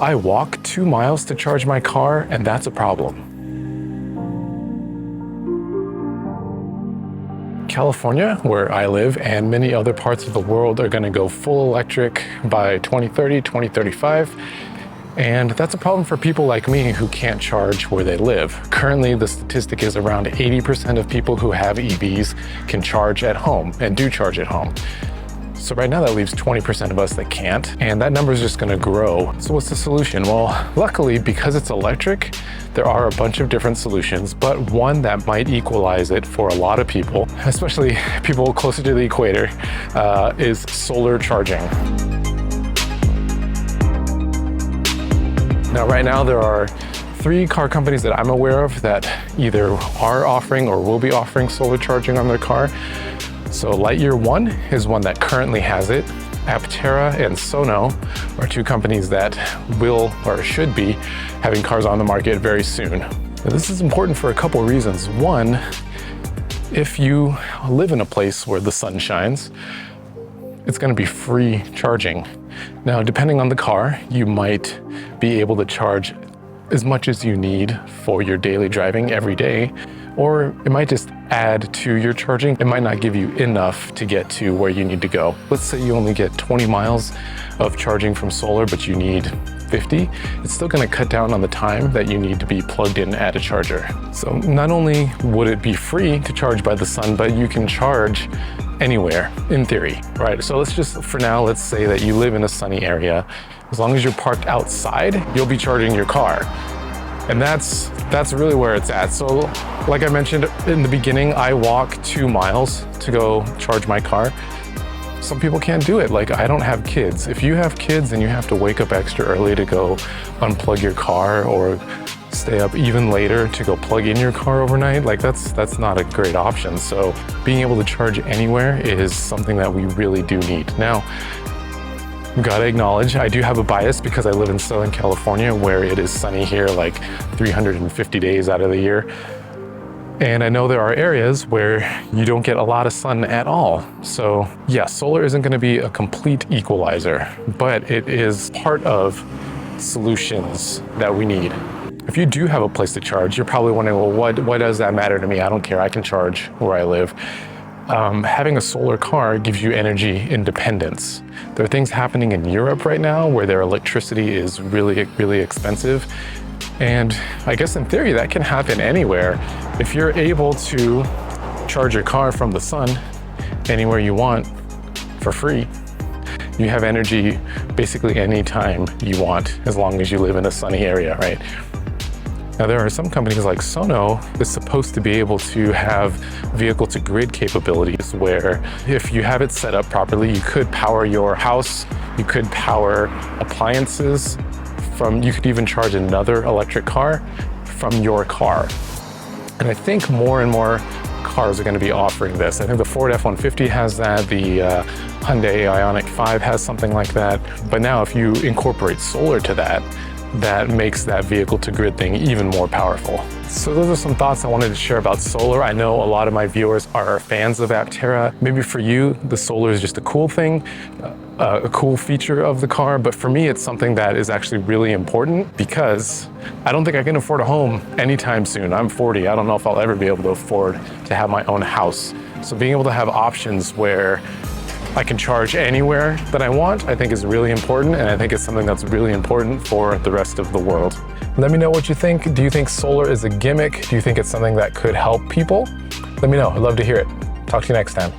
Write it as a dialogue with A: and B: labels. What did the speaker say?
A: I walk 2 miles to charge my car, and that's a problem. California, where I live, and many other parts of the world are going to go full electric by 2030, 2035. And that's a problem for people like me who can't charge where they live. Currently, the statistic is around 80% of people who have EVs can charge at home and do charge at home. So right now that leaves 20% of us that can't, and that number is just gonna grow. So what's the solution? Well, luckily, because it's electric, there are a bunch of different solutions, but one that might equalize it for a lot of people, especially people closer to the equator, is solar charging. Now, right now, there are 3 car companies that I'm aware of that either are offering or will be offering solar charging on their car. So Lightyear One is one that currently has it. Aptera and Sono are 2 companies that will or should be having cars on the market very soon. Now, this is important for a couple of reasons. One, if you live in a place where the sun shines, it's going to be free charging. Now, depending on the car, you might be able to charge as much as you need for your daily driving every day, or it might just add to your charging. It might not give you enough to get to where you need to go. Let's say you only get 20 miles of charging from solar, but you need 50. It's still going to cut down on the time that you need to be plugged in at a charger. So not only would it be free to charge by the sun, but you can charge anywhere in theory, right? So for now, let's say that you live in a sunny area. As long as you're parked outside, you'll be charging your car. And that's really where it's at. So like I mentioned in the beginning, I walk 2 miles to go charge my car. Some people can't do it. Like, I don't have kids. If you have kids and you have to wake up extra early to go unplug your car or stay up even later to go plug in your car overnight, like that's not a great option. So being able to charge anywhere is something that we really do need. Now, gotta acknowledge, I do have a bias because I live in Southern California where it is sunny here like 350 days out of the year. And I know there are areas where you don't get a lot of sun at all. So yeah, solar isn't gonna be a complete equalizer, but it is part of solutions that we need. If you do have a place to charge, you're probably wondering, well, what does that matter to me? I don't care, I can charge where I live. Having a solar car gives you energy independence. There are things happening in Europe right now where their electricity is really, really expensive. And I guess in theory, that can happen anywhere. If you're able to charge your car from the sun anywhere you want for free, you have energy basically anytime you want, as long as you live in a sunny area, right? Now, there are some companies like Sono is supposed to be able to have vehicle-to-grid capabilities where if you have it set up properly, you could power your house, you could power appliances you could even charge another electric car from your car. And I think more and more cars are going to be offering this. I think the Ford F-150 has that, the Hyundai Ioniq 5 has something like that. But now if you incorporate solar to that, that makes that vehicle-to-grid thing even more powerful. So those are some thoughts I wanted to share about solar. I know a lot of my viewers are fans of Aptera. Maybe for you, the solar is just a cool thing, a cool feature of the car, but for me, it's something that is actually really important because I don't think I can afford a home anytime soon. I'm 40, I don't know if I'll ever be able to afford to have my own house. So being able to have options where I can charge anywhere that I want, I think is really important, and I think it's something that's really important for the rest of the world. Let me know what you think. Do you think solar is a gimmick? Do you think it's something that could help people? Let me know, I'd love to hear it. Talk to you next time.